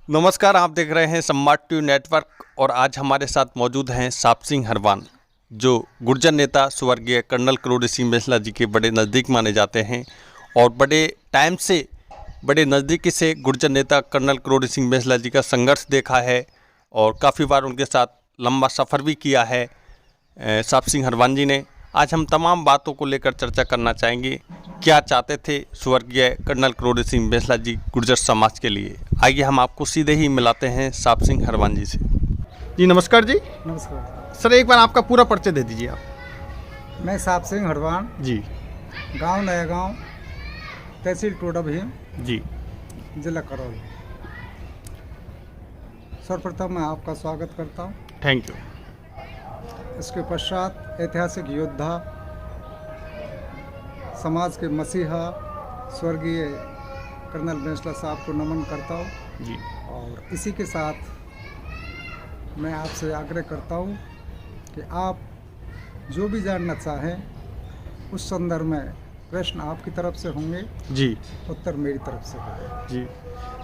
नमस्कार, आप देख रहे हैं सम्राट टीवी नेटवर्क और आज हमारे साथ मौजूद हैं साप सिंह हरवान, जो गुर्जर नेता स्वर्गीय कर्नल किरोड़ी सिंह बैंसला जी के बड़े नज़दीक माने जाते हैं और बड़े टाइम से बड़े नज़दीकी से गुर्जर नेता कर्नल किरोड़ी सिंह बैंसला जी का संघर्ष देखा है और काफ़ी बार उनके साथ लंबा सफ़र भी किया है साप सिंह हरवान जी ने। आज हम तमाम बातों को लेकर चर्चा करना चाहेंगे। क्या चाहते थे स्वर्गीय कर्नल किरोड़ी सिंह बैंसला जी गुर्जर समाज के लिए? आइए हम आपको सीधे ही मिलाते हैं साप सिंह हरवान जी से। जी नमस्कार जी। नमस्कार सर, एक बार आपका पूरा परिचय दे दीजिए आप। मैं साप सिंह हरवान, जी गांव नया गांव, तहसील टोडा भीम, जी जिला करौली। सर्वप्रथम मैं आपका स्वागत करता हूं। Thank you. इसके पश्चात ऐतिहासिक योद्धा, समाज के मसीहा स्वर्गीय कर्नल बैंसला साहब को नमन करता हूं जी और इसी के साथ मैं आपसे आग्रह करता हूं कि आप जो भी जानना चाहें उस संदर्भ में प्रश्न आपकी तरफ से होंगे, जी उत्तर मेरी तरफ से होंगे। जी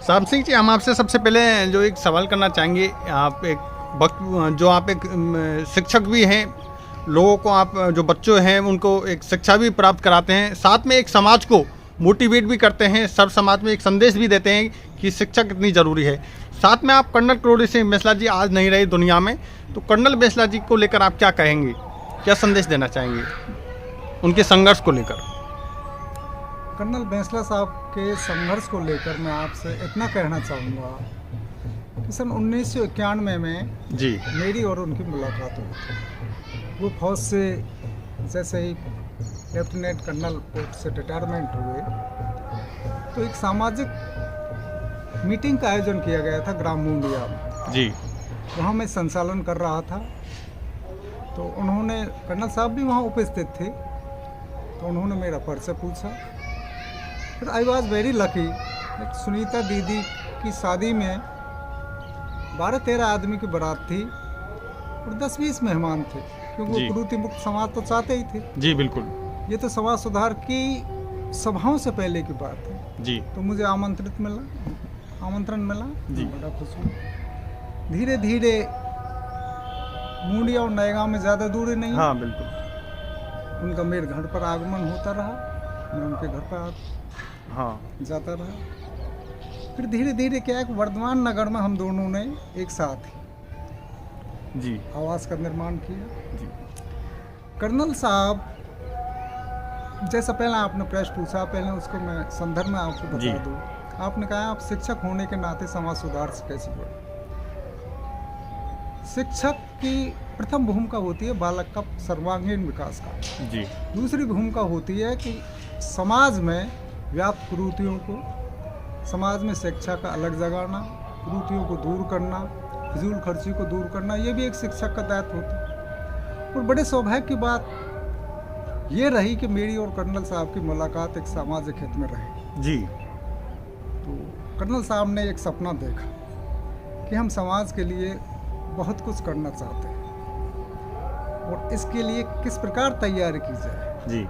साप सिंह जी, हम आपसे सबसे पहले जो एक सवाल करना चाहेंगे। आप एक आप एक शिक्षक भी हैं, लोगों को आप जो बच्चों हैं उनको एक शिक्षा भी प्राप्त कराते हैं, साथ में एक समाज को मोटिवेट भी करते हैं, सब समाज में एक संदेश भी देते हैं कि शिक्षा कितनी ज़रूरी है। साथ में आप कर्नल किरोड़ी सिंह बैंसला जी आज नहीं रहे दुनिया में, तो कर्नल बैंसला जी को लेकर आप क्या कहेंगे, क्या संदेश देना चाहेंगे उनके संघर्ष को लेकर? कर्नल बैंसला साहब के संघर्ष को लेकर मैं आपसे इतना कहना चाहूँगा कि सन 1991 में जी मेरी और उनकी मुलाकात हुई थी। वो फौज से जैसे ही लेफ्टिनेंट कर्नल पोस्ट से रिटायरमेंट हुए तो एक सामाजिक मीटिंग का आयोजन किया गया था ग्राम मुंडिया में। जी वहाँ मैं संचालन कर रहा था, तो उन्होंने, कर्नल साहब भी वहाँ उपस्थित थे, तो उन्होंने मेरा परिचय पूछा। फिर I was very lucky, Sunita दीदी की शादी में 12-13 आदमी की बारात थी और 10-20 मेहमान थे, क्योंकि वो कुरीति मुक्त समाज तो चाहते ही थे। जी बिल्कुल। ये तो समाज सुधार की सभाओं से पहले की बात है। जी तो मुझे आमंत्रण मिला जी। बड़ा खुश हुआ। धीरे धीरे मुंडिया और नएगांव में ज़्यादा दूरी नहीं, हाँ बिल्कुल। उनका मेरे घर पर आगमन होता रहा, मैं उनके घर पर हाँ जाता रहा। फिर धीरे धीरे क्या है, वर्धमान नगर में हम दोनों ने एक साथ ही जी आवास का निर्माण किया। जी कर्नल साहब, जैसा पहले आपने प्रश्न पूछा, पहले उसको मैं संदर्भ में आपको जी। बता दूं। आपने कहा आप शिक्षक होने के नाते समाज सुधार से कैसे जुड़े। शिक्षक की प्रथम भूमिका होती है बालक का सर्वांगीण विकास का। जी दूसरी भूमिका होती है कि समाज में व्याप्त कुरीतियों को, समाज में शिक्षा का अलग जगाना, कुरीतियों को दूर करना, फिजूल खर्ची को दूर करना, ये भी एक शिक्षक का दायित्व होता है। और बड़े सौभाग्य की बात ये रही कि मेरी और कर्नल साहब की मुलाकात एक सामाजिक हित में रही। जी तो कर्नल साहब ने एक सपना देखा कि हम समाज के लिए बहुत कुछ करना चाहते हैं और इसके लिए किस प्रकार तैयारी की जाए। जी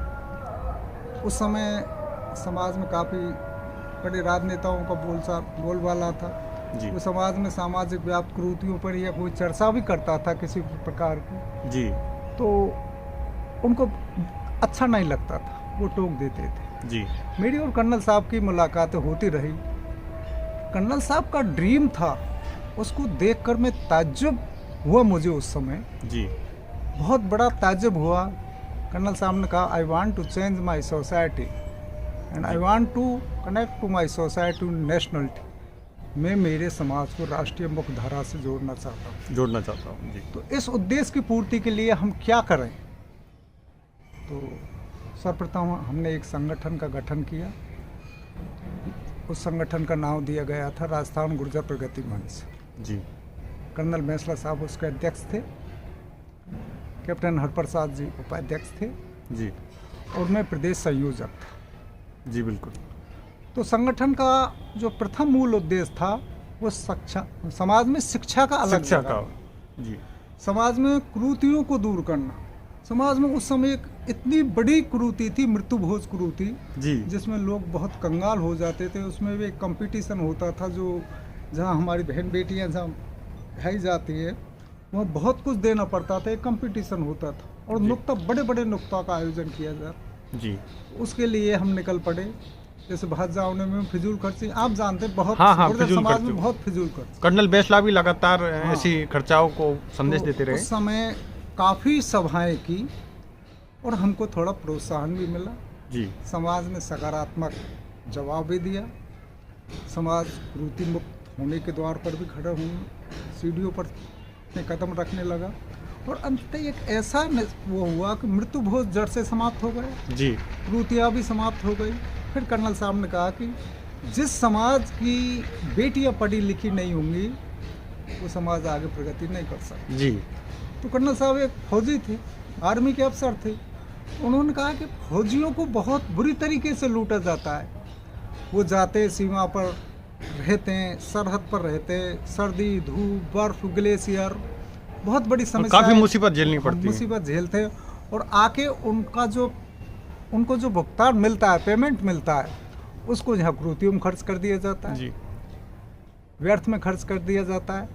उस समय समाज में काफ़ी बड़े राजनेताओं का बोलबाला था। जी वो समाज में सामाजिक व्याप्त कुरीतियों पर या कोई चर्चा भी करता था किसी प्रकार की, जी तो उनको अच्छा नहीं लगता था, वो टोक देते थे। जी मेरी और कर्नल साहब की मुलाकातें होती रही। कर्नल साहब का ड्रीम था, उसको देखकर मैं ताज्जुब हुआ। मुझे उस समय जी बहुत बड़ा ताज्जुब हुआ। कर्नल साहब ने कहा, I want to change my society and I want to connect to my society nationality. मैं मेरे समाज को राष्ट्रीय मुख्य धारा से जोड़ना चाहता हूँ। जी। तो इस उद्देश्य की पूर्ति के लिए हम क्या करें। तो सर्वप्रथम हमने एक संगठन का गठन किया। उस संगठन का नाम दिया गया था राजस्थान गुर्जर प्रगति मंच। जी कर्नल बैंसला साहब उसके अध्यक्ष थे, कैप्टन हरप्रसाद जी उपाध्यक्ष थे जी और मैं प्रदेश संयोजक था। जी बिल्कुल। तो संगठन का जो प्रथम मूल उद्देश्य था वो समाज में शिक्षा का अलग शिक्षा जगह, का। जी समाज में कुरीतियों को दूर करना। समाज में उस समय एक इतनी बड़ी कुरीति थी, मृत्यु भोज कुरीति, जी जिसमें लोग बहुत कंगाल हो जाते थे। उसमें भी एक कंपटीशन होता था जो जहाँ हमारी बहन बेटियाँ जहाँ ढाई जाती है, वहाँ बहुत कुछ देना पड़ता था, एक कंपटीशन होता था और जी। नुक्ता, बड़े बड़े नुक्ता का आयोजन किया जाता। जी। उसके लिए हम निकल पड़े। जैसे भात जावने में फिजूल खर्ची, आप जानते हैं, बहुत हाँ, गुर्जर फिजूल समाज खर्ची। में बहुत फिजूल खर्ची। कर्नल बेसला भी लगातार हाँ। ऐसी खर्चाओं को संदेश तो देते रहे। उस समय काफ़ी सभाएं की और हमको थोड़ा प्रोत्साहन भी मिला। जी। समाज ने सकारात्मक जवाब भी दिया। समाज कुरीति मुक्त होने के द्वार पर भी खड़ा हूँ, सीढ़ियों पर अपने कदम रखने लगा और अंततः एक ऐसा वो हुआ कि मृत्यु भोज जड़ से समाप्त हो गए, जी। कुरीतियाँ भी समाप्त हो गई। फिर कर्नल साहब ने कहा कि जिस समाज की बेटियाँ पढ़ी लिखी नहीं होंगी, वो समाज आगे प्रगति नहीं कर सकता। जी। तो कर्नल साहब एक फौजी थे, आर्मी के अफसर थे। उन्होंने कहा कि फौजियों को बहुत बुरी तरीके से लूटा जाता है। वो जाते सीमा पर रहते हैं, सरहद पर रहते हैं, सर्दी धूप बर्फ ग्लेशियर, बहुत बड़ी समस्या, काफ़ी मुसीबत झेलनी पड़ती है। मुसीबत झेलते हैं और आके उनको जो भुगतान मिलता है, पेमेंट मिलता है, उसको यहाँ कुरीतियों में खर्च कर दिया जाता है, जी। व्यर्थ में खर्च कर दिया जाता है।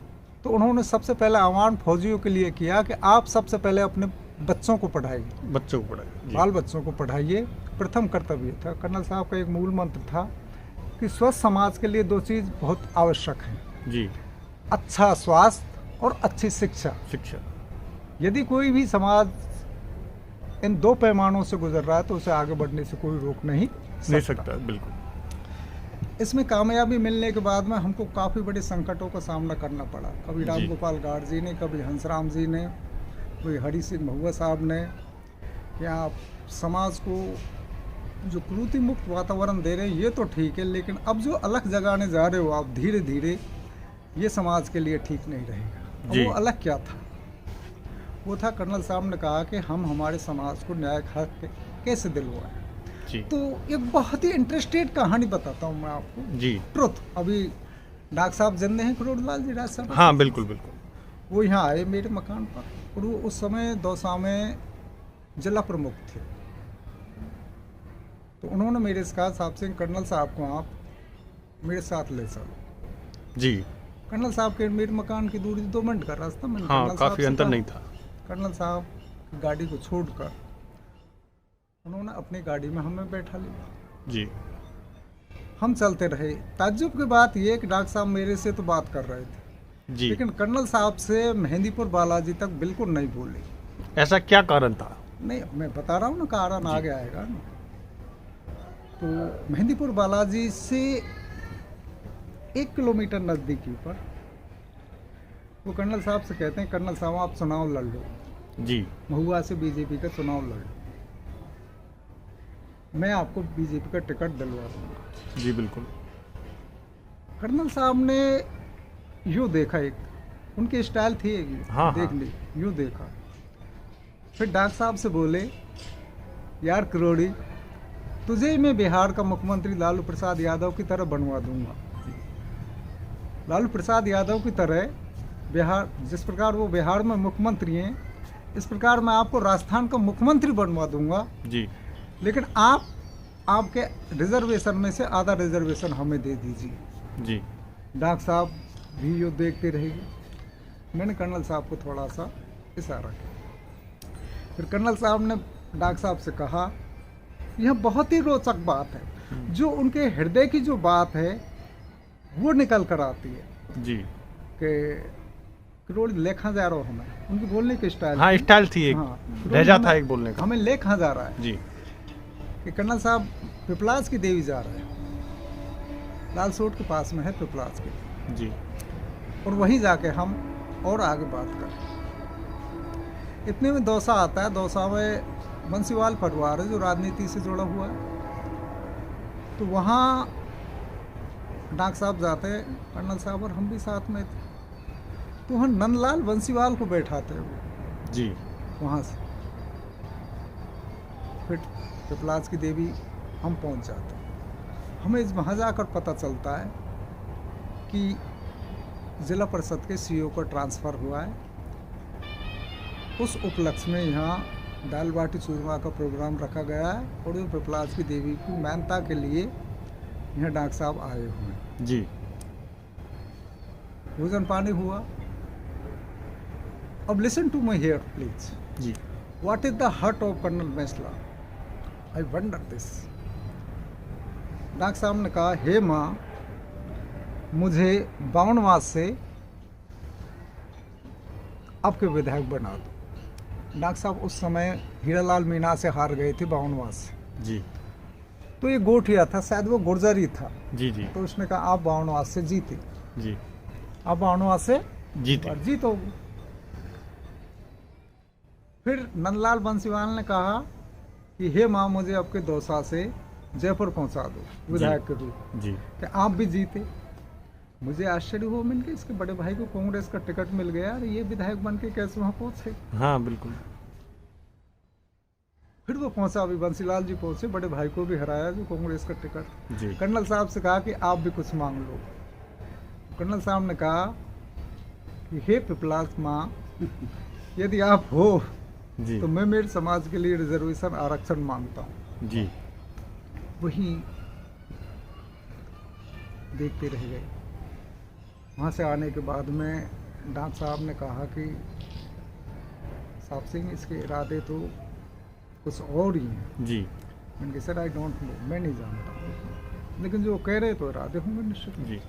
तो उन्होंने सबसे पहले आह्वान फौजियों के लिए किया कि आप सबसे पहले अपने बच्चों को पढ़ाइए, बच्चों को पढ़ाइए, बाल बच्चों को पढ़ाइए। प्रथम कर्तव्य था। कर्नल साहब का एक मूल मंत्र था कि स्वस्थ समाज के लिए दो चीज़ बहुत आवश्यक है, जी। अच्छा स्वास्थ्य और अच्छी शिक्षा। शिक्षा। यदि कोई भी समाज इन दो पैमानों से गुजर रहा है तो उसे आगे बढ़ने से कोई रोक नहीं सकता। बिल्कुल। इसमें कामयाबी मिलने के बाद में हमको काफ़ी बड़े संकटों का सामना करना पड़ा। कभी जी। राम गोपाल गार्ड जी ने, कभी हंसराम जी ने, कोई हरि सिंह महुआ साहब ने, या समाज को जो कुरीति मुक्त वातावरण दे रहे हैं ये तो ठीक है, लेकिन अब जो अलग जगाने जा रहे हो आप धीरे धीरे, ये समाज के लिए ठीक नहीं रहेगा। जी। वो अलग क्या था? वो था, कर्नल साहब ने कहा कि हम हमारे समाज को न्याय हक कैसे दिलवाएं। जी। तो एक बहुत ही इंटरेस्टेड कहानी बताता हूँ मैं आपको, जी। ट्रुथ। अभी डॉक्टर साहब जिंदे हैं, करोड़लाल जी राज साहब। हाँ, बिल्कुल बिल्कुल। वो यहाँ आए मेरे मकान पर और वो उस समय दौसा में जिला प्रमुख थे। तो उन्होंने मेरे से कहा, साहब सिंह, कर्नल साहब को आप मेरे साथ ले चलो। जी। कर्नल साहब के मेरे मकान की दूरी 2 मिनट का रास्ता। मैंने हाँ, कर्नल साहब काफ़ी से अंतर कहा। नहीं था। कर्नल साहब की गाड़ी को छोड़कर उन्होंने अपनी गाड़ी में हमें बैठा लिया। जी। हम चलते रहे। ताज्जुब की बात यह कि डॉक्टर साहब मेरे से तो बात कर रहे थे, जी। लेकिन कर्नल साहब से मेहंदीपुर बालाजी तक बिल्कुल नहीं बोले। ऐसा क्या कारण था? नहीं, मैं बता रहा हूँ ना, कारण आगे आएगा ना। तो मेहंदीपुर बालाजी से 1 किलोमीटर नज़दीकी पर वो कर्नल साहब से कहते हैं, कर्नल साहब आप चुनाव लड़ लो। जी। महुआ से बीजेपी का चुनाव लड़ लो, मैं आपको बीजेपी का टिकट दिलवा दूंगा। जी बिल्कुल। कर्नल साहब ने यूँ देखा, एक उनकी स्टाइल थी एक, हाँ, देख ली, यूँ देखा। फिर डॉक्टर साहब से बोले, यार करोड़ी, तुझे मैं बिहार का मुख्यमंत्री लालू प्रसाद यादव की तरह बनवा दूंगा। लालू प्रसाद यादव की तरह बिहार, जिस प्रकार वो बिहार में मुख्यमंत्री हैं, इस प्रकार मैं आपको राजस्थान का मुख्यमंत्री बनवा दूंगा। जी। लेकिन आपके रिजर्वेशन में से आधा रिजर्वेशन हमें दे दीजिए। जी। डॉक्टर साहब भी यो देखते रहेंगे। मैंने कर्नल साहब को थोड़ा सा इशारा किया। फिर कर्नल साहब ने डॉक्टर साहब से कहा, यह बहुत ही रोचक बात है, जो उनके हृदय की जो बात है वो निकल कर आती है। जी। कि करोड़ लेखा जा रहा हो हमें, उनकी बोलने की स्टाइल। हाँ, स्टाइल थी एक, हाँ, लहजा था एक बोलने का। हमें लेखा जा रहा है जी। कि कर्नल साहब पिपलाज की देवी जा रहे हैं, लाल सोट के पास में है पिपलाज की। जी। और वहीं जाके हम और आगे बात करें। इतने में दौसा आता है। दौसा में बंसीवाल परिवार है जो राजनीति से जुड़ा हुआ है। तो वहाँ डॉक्टर साहब जाते हैं, कर्नल साहब और हम भी साथ में थे। तो वहाँ नंदलाल बंसीवाल को बैठाते हुए जी। वहाँ से फिर पिपलाज की देवी हम पहुँच जाते हैं। हमें वहाँ जाकर पता चलता है कि जिला परिषद के सीईओ का ट्रांसफ़र हुआ है। उस उपलक्ष्य में यहाँ दाल बाटी चूरमा का प्रोग्राम रखा गया है और पिपलाज की देवी की मान्यता के लिए यहाँ डॉक्टर साहब आए हुए हैं। जी। भोजन पानी हुआ। अब listen to my here please. जी what is the hurt of colonel मेसला? I wonder this. डॉक्टर साहब ने कहा, हे माँ, मुझे बावनवास से आपके विधायक बना दो। डॉक्टर साहब उस समय हीरालाल मीणा से हार गए थे बावनवास से। जी तो ये गोठिया था, शायद वो गुर्जर ही था। जी जी तो उसने कहा आप बावनवास से जीते, जी आप बावनवास से जीते। जीतोगे। फिर नंदलाल बंसीवाल ने कहा कि हे माँ, मुझे आपके दौसा से जयपुर पहुंचा दो विधायक के रूप जी कि आप भी जीते। मुझे आश्चर्य हुआ, मैंने कहा इसके बड़े भाई को कांग्रेस का टिकट मिल गया, अरे ये विधायक बन के कैसे वहां पहुंचे। हाँ बिल्कुल। फिर वो पहुंचा, अभी बंसीलाल जी पहुंचे, बड़े भाई को भी हराया जो कांग्रेस का टिकट। जी कर्नल साहब से कहा कि आप भी कुछ मांग लो। कर्नल साहब ने कहा कि हे पिपलास माँ, यदि आप हो जी तो मैं मेरे समाज के लिए रिजर्वेशन आरक्षण मांगता हूँ। जी वही देखते रह गए। वहाँ से आने के बाद में डॉक्टर साहब ने कहा कि साहब सिंह, इसके इरादे तो कुछ और ही हैं। जी मैंने कहा सर आई डोंट नो, मैं नहीं जानता, लेकिन जो कह रहे तो इरादे होंगे निश्चित। जी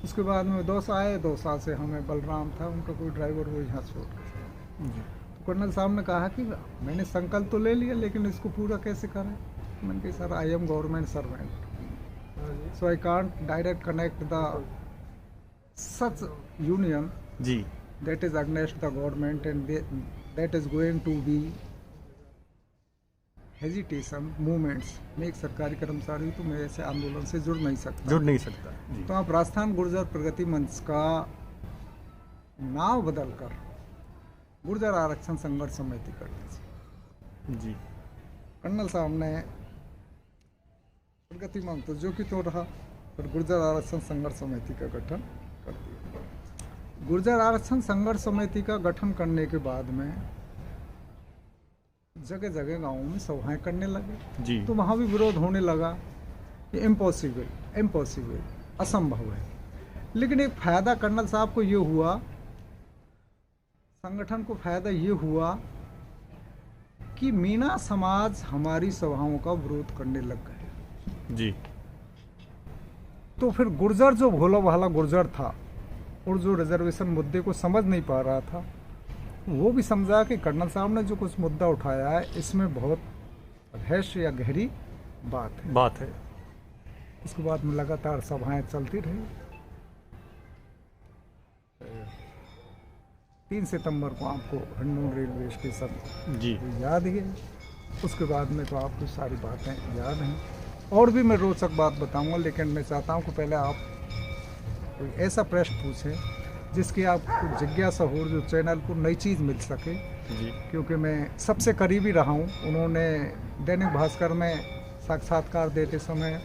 उसके बाद में दौसा आए, दौसा से हमें बलराम था, उनका कोई ड्राइवर, वो यहाँ छोड़ गया। जी तो कर्नल साहब ने कहा कि मैंने संकल्प तो ले लिया, लेकिन इसको पूरा कैसे करें। मैंने कहा sir I am government servant, so I can't direct connect the such union जी that is against the government and that is going to be hesitation movements में एक सरकारी कर्मचारी, तो मैं ऐसे आंदोलन से जुड़ नहीं सकता। जुड़ नहीं सकता। जी तो आप राजस्थान गुर्जर प्रगति मंच का नाम बदलकर गुर्जर आरक्षण संघर्ष समिति कर दीजिए। जी कर्नल साहब ने प्रगति मंच तो जो कि तो रहा, पर गुर्जर आरक्षण संघर्ष समिति का गठन कर दिया। गुर्जर आरक्षण संघर्ष समिति का गठन करने के बाद में जगह जगह गांवों में सभाएं करने लगे। जी तो वहाँ भी विरोध होने लगा कि इम्पॉसिबल इम्पॉसिबल, असंभव है। लेकिन एक फायदा कर्नल साहब को ये हुआ, संगठन को फायदा ये हुआ कि मीणा समाज हमारी सभाओं का विरोध करने लग गए। जी तो फिर गुर्जर जो भोला भाला गुर्जर था और जो रिजर्वेशन मुद्दे को समझ नहीं पा रहा था, वो भी समझा कि कर्नल साहब ने जो कुछ मुद्दा उठाया है इसमें बहुत रहस्य या गहरी बात है। उसके बाद में लगातार सभाएं चलती रही। 3 सितंबर को आपको हरनून रेलवे स्टेशन जी याद ही है। उसके बाद में तो आपको सारी बातें याद हैं, और भी मैं रोचक बात बताऊंगा, लेकिन मैं चाहता हूं कि पहले आप कोई ऐसा प्रश्न पूछें जिसकी आपको जिज्ञासा हो, जो चैनल को नई चीज़ मिल सके। जी क्योंकि मैं सबसे करीबी रहा हूं। उन्होंने दैनिक भास्कर में साक्षात्कार देते समय,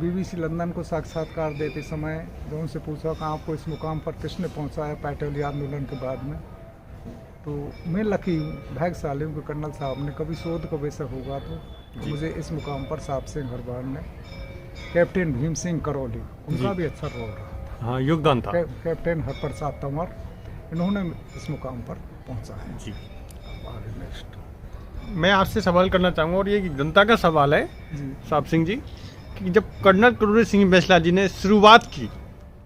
BBC लंदन को साक्षात्कार देते समय जो उनसे पूछा कि आपको इस मुकाम पर किसने पहुंचाया पैटर्ली आंदोलन के बाद में, तो मैं लकी हूँ, भाग्यशाली हूँ कि कर्नल साहब ने कभी शोध का विषय होगा तो मुझे इस मुकाम पर साहब सिंह हरवान ने, कैप्टन भीम सिंह करौली, उनका भी अच्छा रोल रहा था। हाँ योगदान था। कैप्टन हरप्रसाद तंवर, इन्होंने इस मुकाम पर पहुंचा है। जी आगे नेक्स्ट। मैं आपसे सवाल करना चाहूँगा, और ये जनता का सवाल है जी साहब सिंह जी, कि जब कर्नल करोड़ी सिंह बैसला जी ने शुरुआत की,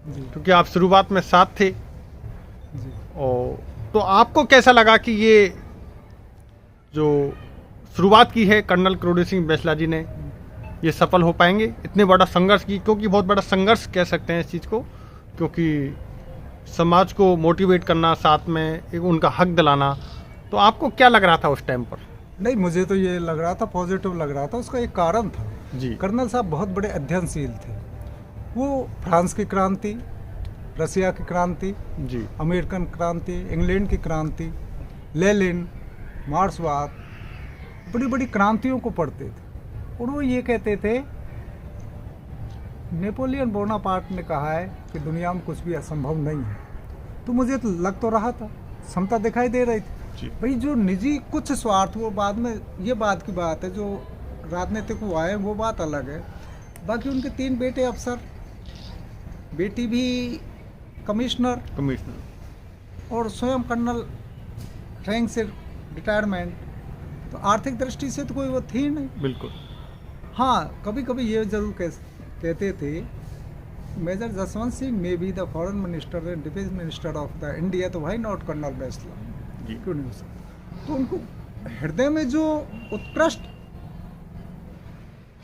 जी क्योंकि आप शुरुआत में साथ थे, जी और तो आपको कैसा लगा कि ये जो शुरुआत की है कर्नल करोड़ी सिंह बैसला जी ने, ये सफल हो पाएंगे? इतने बड़ा संघर्ष की, क्योंकि बहुत बड़ा संघर्ष कह सकते हैं इस चीज़ को, क्योंकि समाज को मोटिवेट करना, साथ में एक उनका हक दिलाना, तो आपको क्या लग रहा था उस टाइम पर? नहीं, मुझे तो ये लग रहा था, पॉजिटिव लग रहा था। उसका एक कारण था, जी कर्नल साहब बहुत बड़े अध्ययनशील थे। वो फ्रांस की क्रांति, रसिया की क्रांति, जी अमेरिकन क्रांति, इंग्लैंड की क्रांति, लेनिन, मार्क्सवाद, बड़ी बड़ी क्रांतियों को पढ़ते थे। और वो ये कहते थे, नेपोलियन बोनापार्ट ने कहा है कि दुनिया में कुछ भी असंभव नहीं है। तो मुझे तो लग तो रहा था, क्षमता दिखाई दे रही थी। भाई जो निजी कुछ स्वार्थ, वो बाद में ये बात की बात है, जो राजनीतिक वो आए वो बात अलग है। बाकी उनके 3 बेटे अफसर, बेटी भी कमिश्नर और स्वयं कर्नल रैंक से रिटायरमेंट, तो आर्थिक दृष्टि से तो कोई वो थी नहीं। बिल्कुल। हाँ, कभी कभी ये जरूर कहते थे major Jaswant Singh may be the foreign minister and defence minister of the India, तो भाई नॉट कर्नल बैसला, क्यों नहीं हो सकता। तो उनको हृदय में जो उत्कृष्ट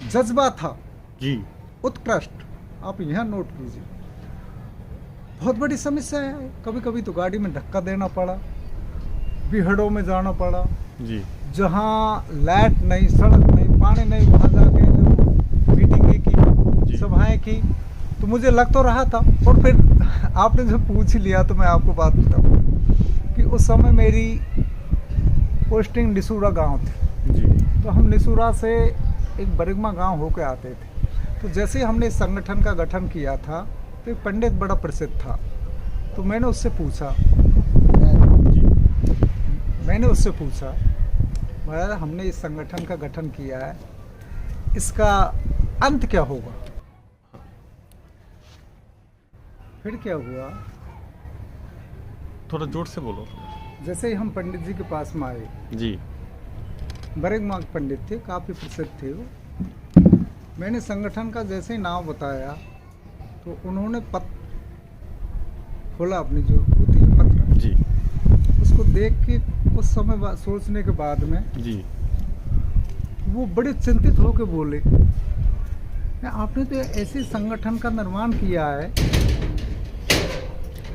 जज्बा था जी, उत्कृष्ट, आप यहाँ नोट कीजिए। बहुत बड़ी समस्या है, कभी कभी तो गाड़ी में धक्का देना पड़ा, बिहड़ों में जाना पड़ा जी, जहाँ लाइट नहीं, सड़क नहीं, पानी नहीं, वहाँ जाके जो मीटिंगें की, सभाएं की, तो मुझे लग तो रहा था। और फिर आपने जो पूछ लिया तो मैं आपको बात बताऊँ कि उस समय मेरी पोस्टिंग निसूरा गांव थी जी। तो हम निसूरा से एक बरिगमा गांव होकर आते थे। तो जैसे ही हमने इस संगठन का गठन किया था तो एक पंडित बड़ा प्रसिद्ध था, तो मैंने उससे पूछा महाराज हमने इस संगठन का गठन किया है, इसका अंत क्या होगा। फिर क्या हुआ, थोड़ा जोर से बोलो। जैसे ही हम पंडित जी के पास में आए जी, बरेगमा पंडित थे, काफ़ी प्रसिद्ध थे वो। मैंने संगठन का जैसे ही नाम बताया तो उन्होंने खोला अपनी जो होती है पत्र जी, उसको देख के कुछ समय सोचने के बाद में जी वो बड़े चिंतित होकर बोले, आपने तो ऐसे संगठन का निर्माण किया है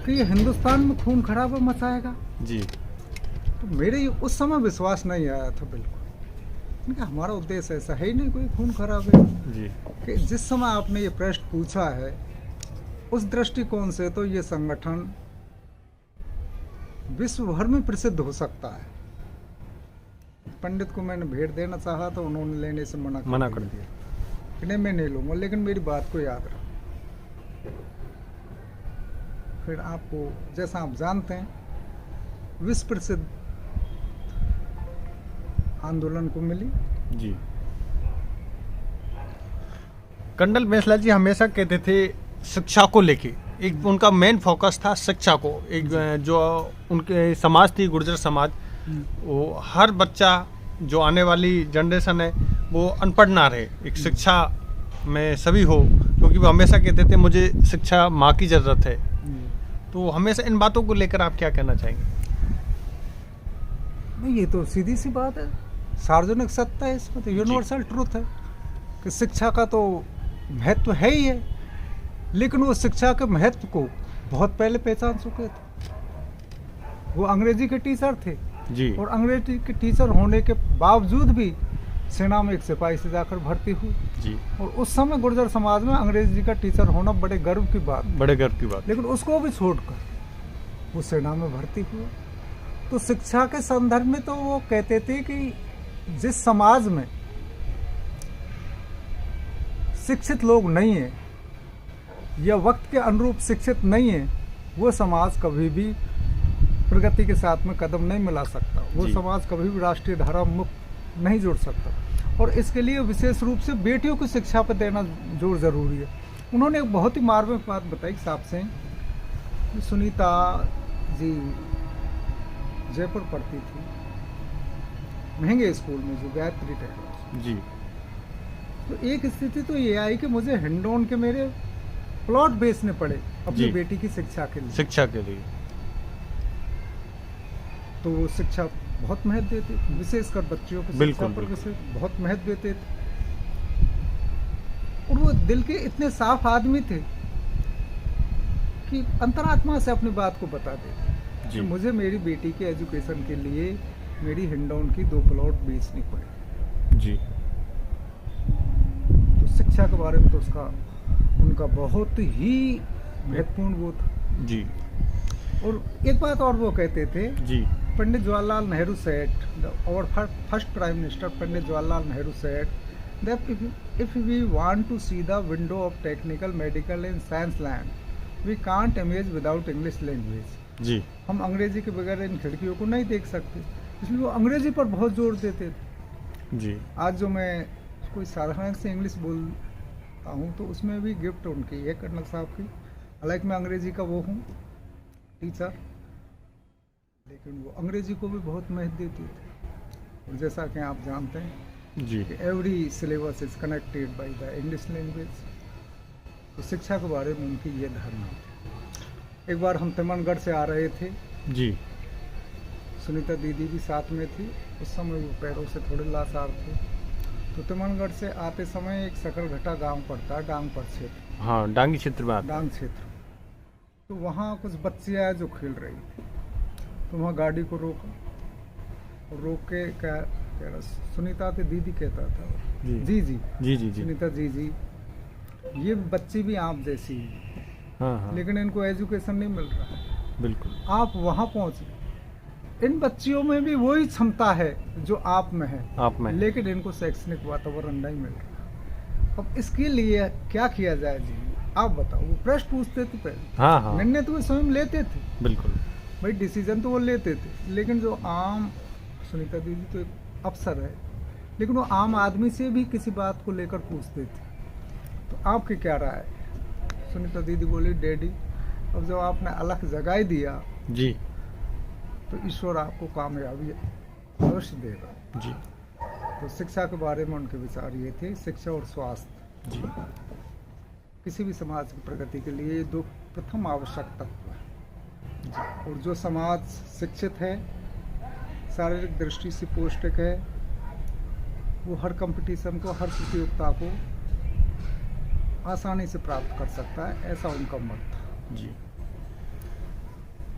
कि ये हिंदुस्तान में खून खराबा मचाएगा जी। तो मेरे उस समय विश्वास नहीं आया था बिल्कुल, हमारा उद्देश्य ऐसा है ही नहीं कोई खून खराबे जी। कि जिस समय आपने ये प्रश्न पूछा है उस दृष्टिकोण से तो ये संगठन विश्व भर में प्रसिद्ध हो सकता है। पंडित को मैंने भेंट देना चाहा तो उन्होंने लेने से मना कर दिया कि नहीं मैं नहीं लूँगा, लेकिन मेरी बात को याद रखो। फिर आपको जैसा आप जानते हैं विश्व प्रसिद्ध आंदोलन को मिली जी। कर्नल बैसला जी हमेशा कहते थे शिक्षा को लेके, एक उनका मेन फोकस था शिक्षा को। एक जो उनके समाज थी गुर्जर समाज, वो हर बच्चा जो आने वाली जनरेशन है वो अनपढ़ ना रहे, एक शिक्षा में सभी हो, क्योंकि वो हमेशा कहते थे मुझे शिक्षा माँ की ज़रूरत है। तो हमेशा इन बातों को लेकर आप क्या कहना चाहेंगे? नहीं, ये तो सीधी सी बात है, सार्वजनिक सत्ता है, इसमें तो यूनिवर्सल ट्रूथ है कि शिक्षा का तो महत्व है ही है, लेकिन वो शिक्षा के महत्व को बहुत पहले पहचान चुके थे। वो अंग्रेजी के टीचर थे जी, और अंग्रेजी के टीचर होने के बावजूद भी सेना में एक सिपाही से जाकर भर्ती हुई जी। और उस समय गुर्जर समाज में अंग्रेजी का टीचर होना बड़े गर्व की बात, लेकिन उसको भी छोड़कर वो सेना में भर्ती हुआ। तो शिक्षा के संदर्भ में तो वो कहते थे कि जिस समाज में शिक्षित लोग नहीं है या वक्त के अनुरूप शिक्षित नहीं है, वो समाज कभी भी प्रगति के साथ में कदम नहीं मिला सकता, वो समाज कभी भी राष्ट्रीय धारा मुक्त नहीं जोड़ सकता। और इसके लिए विशेष रूप से बेटियों को शिक्षा पर देना जोर जरूरी है। उन्होंने एक बहुत ही मार्मिक बात बताई साहब से, सुनीता जी जयपुर पढ़ती थी महंगे स्कूल में जो गायत्री टेक्नोलॉजी जी। तो एक स्थिति तो ये आई कि मुझे हिंडौन के मेरे प्लॉट बेचने पड़े अपनी बेटी की शिक्षा के लिए। तो वो शिक्षा बहुत महत्व देते, विशेषकर बच्चियों की शिक्षा पर बहुत महत्व देते थे। और वो दिल के इतने साफ आदमी थे कि अंतरात्मा से अपनी बात को बता देते कि मुझे मेरी बेटी के एजुकेशन के लिए मेरी हिंडौन की 2 प्लॉट बेचनी पड़ी जी। तो शिक्षा के बारे में तो उनका बहुत ही महत्वपूर्ण वो था जी। और एक बात और वो कहते थे जी, Pandit Jawaharlal Nehru said, our first prime minister Pandit Jawaharlal Nehru said that if we want to see the window of technical, medical and science land, we can't imagine without English language जी। हम अंग्रेजी के बगैर इन खिड़कियों को नहीं देख सकते, इसलिए वो अंग्रेजी पर बहुत जोर देते थे जी। आज जो मैं कोई साधारण से इंग्लिश बोलता हूँ तो उसमें भी गिफ्ट उनकी है कर्नल साहब की, हालांकि मैं अंग्रेजी का वो हूँ टीचर, लेकिन वो अंग्रेजी को भी बहुत महत्व देती थी। और जैसा कि आप जानते हैं जी कि every syllabus is connected by the English language. तो शिक्षा के बारे में उनकी ये धारणा थी। एक बार हम तिमनगढ़ से आ रहे थे, जी सुनीता दीदी भी साथ में थी। उस समय वो पैरों से थोड़े लाचार थे। तो तिमनगढ़ से आते समय एक सकरघटा गांव पड़ता है, डांगपर क्षेत्र, हाँ, डांगी क्षेत्र में आता डांग क्षेत्र। तो वहाँ कुछ बच्चियाँ जो खेल रही थी, तो वहाँ गाड़ी को रोका और रोक के कह रहा, सुनीता तो दीदी कहता था, जी जी जी जी जी जी सुनीता जी जी, ये बच्ची भी आप जैसी है, हाँ हाँ लेकिन इनको एजुकेशन नहीं मिल रहा है। बिल्कुल आप वहाँ पहुँचे, इन बच्चियों में भी वही क्षमता है जो आप में है, आप में लेकिन इनको शैक्षणिक वातावरण नहीं मिल रहा। अब इसके लिए क्या किया जाए जी, आप बताओ। वो प्रश्न पूछते थे पहले, हाँ हाँ निर्णय तो वो स्वयं लेते थे, बिल्कुल भाई डिसीजन तो वो लेते थे, लेकिन जो आम, सुनीता दीदी तो एक अफसर है, लेकिन वो आम आदमी से भी किसी बात को लेकर पूछते थे। तो आपकी क्या राय है? सुनीता दीदी बोली, डैडी अब जब आपने अलग जगाई दिया जी तो ईश्वर आपको कामयाबी अवश्य देगा। जी तो शिक्षा के बारे में उनके विचार ये थे, शिक्षा और स्वास्थ्य जी किसी भी समाज की प्रगति के लिए दो प्रथम आवश्यक तत्व है। और जो समाज शिक्षित है, शारीरिक दृष्टि से पौष्टिक है, वो हर कंपटीशन को, हर प्रतियोगिता को आसानी से प्राप्त कर सकता है, ऐसा उनका मत था। जी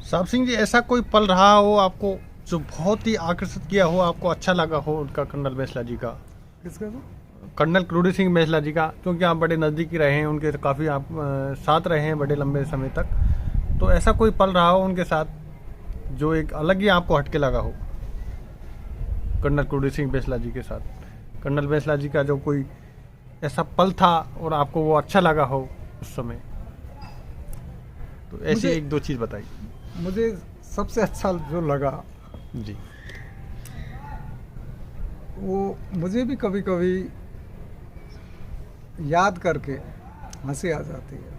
साहब सिंह जी, ऐसा कोई पल रहा हो आपको जो बहुत ही आकर्षित किया हो, आपको अच्छा लगा हो उनका, कर्नल बैसला जी का? किसका तो? कर्नल क्रोड़ी सिंह बैसला जी का, क्योंकि आप बड़े नज़दीकी रहे हैं उनके, काफ़ी आप साथ रहे हैं बड़े लंबे समय तक, तो ऐसा कोई पल रहा हो उनके साथ जो एक अलग ही आपको हटके लगा हो कर्नल क्रोड़ी सिंह बैसला जी के साथ? कर्नल बैसला जी का जो कोई ऐसा पल था और आपको वो अच्छा लगा हो उस समय, तो ऐसी मुझे- एक दो चीज़ बताइए। मुझे सबसे अच्छा जो लगा, जी वो मुझे भी कभी कभी याद करके हंसी आ जाती है।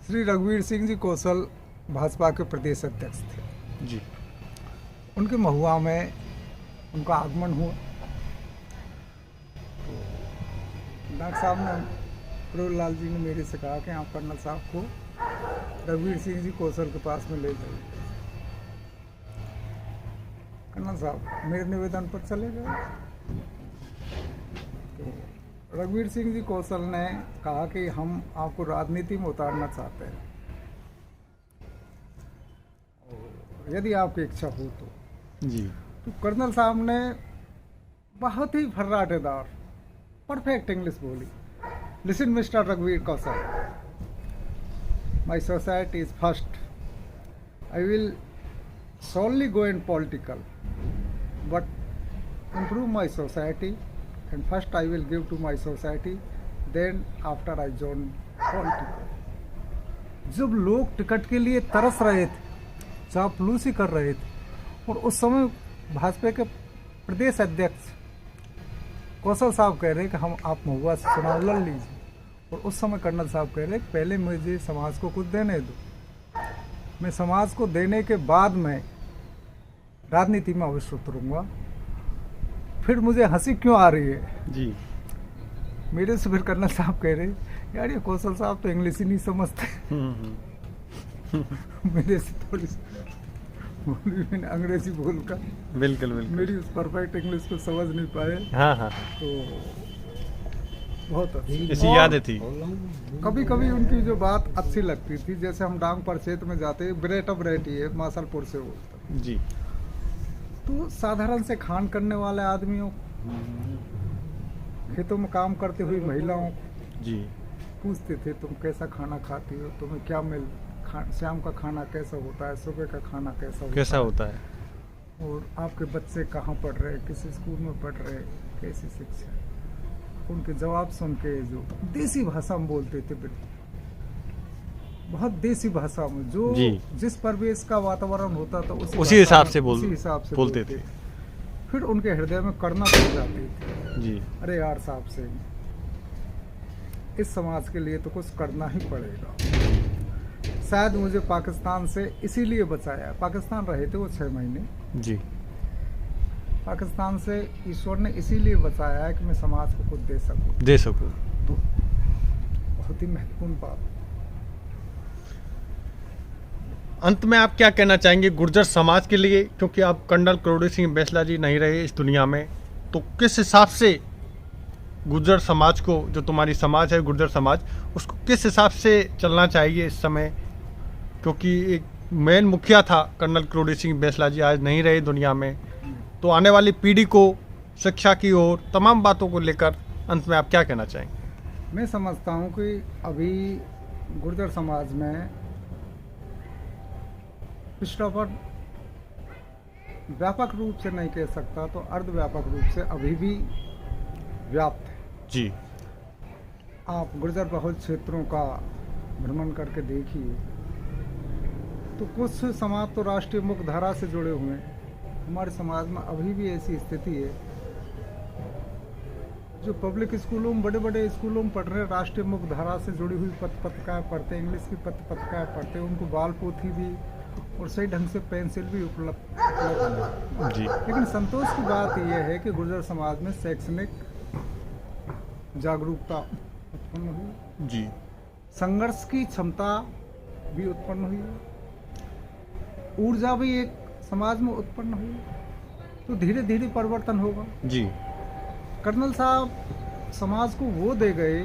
श्री रघुवीर सिंह जी कौशल भाजपा के प्रदेश अध्यक्ष थे। जी उनके महुआ में उनका आगमन हुआ। तो डॉक्टर साहब ने, प्रभुलाल जी ने मेरे से कहा कि आप कर्नल साहब को रघुवीर सिंह जी कौशल के पास में ले जाइए। कर्नल साहब मेरे निवेदन पर चले गए। तो रघुवीर सिंह जी कौशल ने कहा कि हम आपको राजनीति में उतारना चाहते हैं, और यदि आपकी इच्छा हो जी तो कर्नल साहब ने बहुत ही फर्राटेदार परफेक्ट इंग्लिश बोली, लिसन मिस्टर रघुवीर Kaushal, my society is first, I will solely go in political, but improve my society, and first I will give to my society, then after I join political. जब लोग ticket के लिए तरस रहे थे, चापलूसी कर रहे थे, और उस समय भाजपा के प्रदेश अध्यक्ष कौशल साहब कह रहे कि हम आप महुआ से चुनाव लड़ लीजिए, और उस समय कर्नल साहब कह रहे पहले मुझे समाज को कुछ देने दो, मैं समाज को देने के बाद में राजनीति में अवश्य उतरूंगा। फिर मुझे हंसी क्यों आ रही है जी मेरे से? फिर कर्नल साहब कह रहे यार ये कौशल साहब तो इंग्लिश ही नहीं समझते। मेरे से थोड़ी मैंने अंग्रेजी बोलकर बिल्कुल बिल्कुल मेरी उस परफेक्ट इंग्लिश को समझ नहीं पाए। हाँ हाँ तो बहुत अच्छी ऐसी यादें थी। कभी कभी उनकी जो बात अच्छी लगती थी, जैसे हम डांगपर क्षेत्र में जाते, ब्रेट ऑफ ब्रेट ही है, मासलपुर से बोलते, जी तो साधारण से खान करने वाले आदमियों, खेतों में काम करते हुई महिलाओं को जी पूछते थे तुम कैसा खाना खाती हो, तुम्हें क्या मिल, शाम का खाना कैसा होता है, सुबह का खाना कैसा होता है, और आपके बच्चे कहाँ पढ़ रहे हैं, किस स्कूल में पढ़ रहे हैं, कैसी शिक्षा। उनके जवाब सुन के जो देसी भाषा में बोलते थे, बहुत देसी भाषा में, जो जिस परिवेश का वातावरण होता था उसी हिसाब से बोलते थे। फिर उनके हृदय में करुणा बढ़ जाती थी जी। अरे यार साहब से इस समाज के लिए तो कुछ करना ही पड़ेगा। शायद मुझे पाकिस्तान से इसीलिए बचाया। पाकिस्तान रहे थे वो 6 महीने। जी। पाकिस्तान से ईश्वर ने इसीलिए बचाया है कि मैं समाज को कुछ दे सकूं। तो बहुत ही महत्वपूर्ण बात। अंत में आप क्या कहना चाहेंगे गुर्जर समाज के लिए, क्योंकि आप कर्नल करोड़ी सिंह बैंसला जी नहीं रहे इस दुनिया में, तो किस हिसाब से गुर्जर समाज को, जो तुम्हारी समाज है गुर्जर समाज, उसको किस हिसाब से चलना चाहिए इस समय? क्योंकि एक मेन मुखिया था कर्नल करोड़ी सिंह बैंसला जी, आज नहीं रहे दुनिया में, तो आने वाली पीढ़ी को शिक्षा की ओर तमाम बातों को लेकर अंत में आप क्या कहना चाहेंगे? मैं समझता हूँ कि अभी गुर्जर समाज में पिछड़ापन व्यापक रूप से नहीं कह सकता तो अर्धव्यापक रूप से अभी भी व्याप्त है। जी। आप गुर्जर बहुल क्षेत्रों का भ्रमण करके देखिए तो कुछ समाज तो राष्ट्रीय मुख्यधारा से जुड़े हुए हैं। हमारे समाज में अभी भी ऐसी स्थिति है, जो पब्लिक स्कूलों में, बड़े बड़े स्कूलों में पढ़ रहे हैं, राष्ट्रीय मुख्यधारा से जुड़ी हुई पत्रिकाएं पढ़ते हैं, इंग्लिश की पत्रिकाएं पढ़ते हैं, उनको बाल पोथी भी और सही ढंग से पेंसिल भी उपलब्ध है। जी। लेकिन संतोष की बात यह है कि गुर्जर समाज में शैक्षणिक जागरूकता उत्पन्न हुई। जी। संघर्ष की क्षमता भी उत्पन्न हुई, ऊर्जा भी एक समाज में उत्पन्न हुई, तो धीरे धीरे परिवर्तन होगा। जी। कर्नल साहब समाज को वो दे गए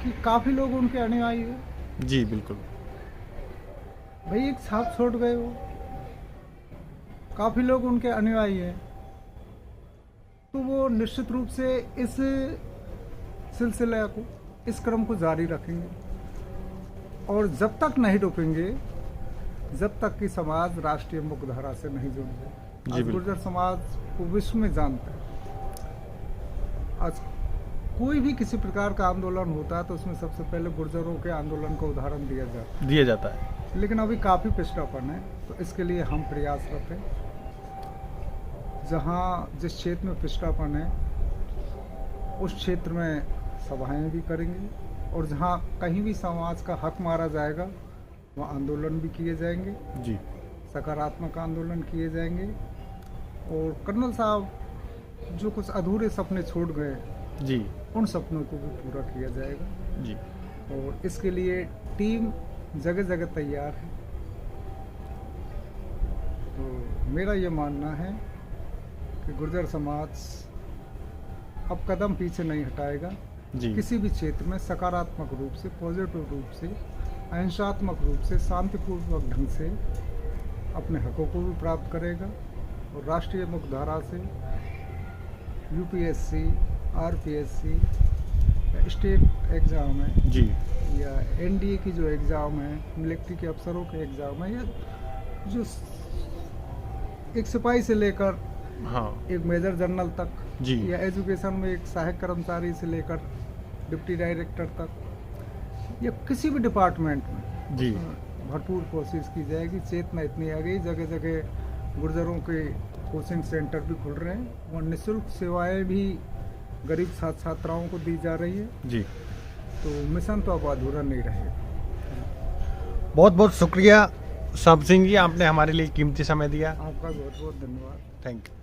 कि काफी लोग उनके अनुयायी हैं। जी बिल्कुल। भाई एक छाप छोड़ गए वो, काफी लोग उनके अनुयायी हैं, तो वो निश्चित रूप से इस सिलसिले को, इस क्रम को जारी रखेंगे और जब तक नहीं रुकेंगे, जब तक कि समाज राष्ट्रीय मुख्यधारा से नहीं जुड़ जाए। आज गुर्जर समाज को विश्व में जानता है। आज कोई भी किसी प्रकार का आंदोलन होता है तो उसमें सबसे पहले गुर्जरों के आंदोलन का उदाहरण दिया जाता है। लेकिन अभी काफ़ी पिछड़ापन है, तो इसके लिए हम प्रयासरत हैं। जहाँ जिस क्षेत्र में पिछड़ापन है उस क्षेत्र में सभाएं भी करेंगे, और जहाँ कहीं भी समाज का हक मारा जाएगा वहाँ आंदोलन भी किए जाएंगे। जी। सकारात्मक आंदोलन किए जाएंगे। और कर्नल साहब जो कुछ अधूरे सपने छोड़ गए, जी, उन सपनों को भी पूरा किया जाएगा। जी। और इसके लिए टीम जगह जगह तैयार है। तो मेरा ये मानना है कि गुर्जर समाज अब कदम पीछे नहीं हटाएगा। जी। किसी भी क्षेत्र में सकारात्मक रूप से, पॉजिटिव रूप से, अहिंसात्मक रूप से, शांतिपूर्वक ढंग से अपने हकों को भी प्राप्त करेगा। और राष्ट्रीय मुख्यधारा से यूपीएससी, आरपीएससी, स्टेट एग्ज़ाम है, जी, या एनडीए की जो एग्ज़ाम है, मिलिट्री के अफसरों के एग्ज़ाम है, या जो एक सिपाही से लेकर हाँ, एक मेजर जनरल तक, जी, या एजुकेशन में एक सहायक कर्मचारी से लेकर डिप्टी डायरेक्टर तक, या किसी भी डिपार्टमेंट में, जी, भरपूर कोशिश की जाएगी। चेतना इतनी आ गई, जगह जगह गुर्जरों के कोचिंग सेंटर भी खुल रहे हैं और निःशुल्क सेवाएं भी गरीब छात्र छात्राओं को दी जा रही है। जी। तो मिशन तो अब अधूरा नहीं रहेगा। बहुत बहुत शुक्रिया साहब सिंह जी, आपने हमारे लिए कीमती समय दिया। आपका बहुत बहुत धन्यवाद। Thank you.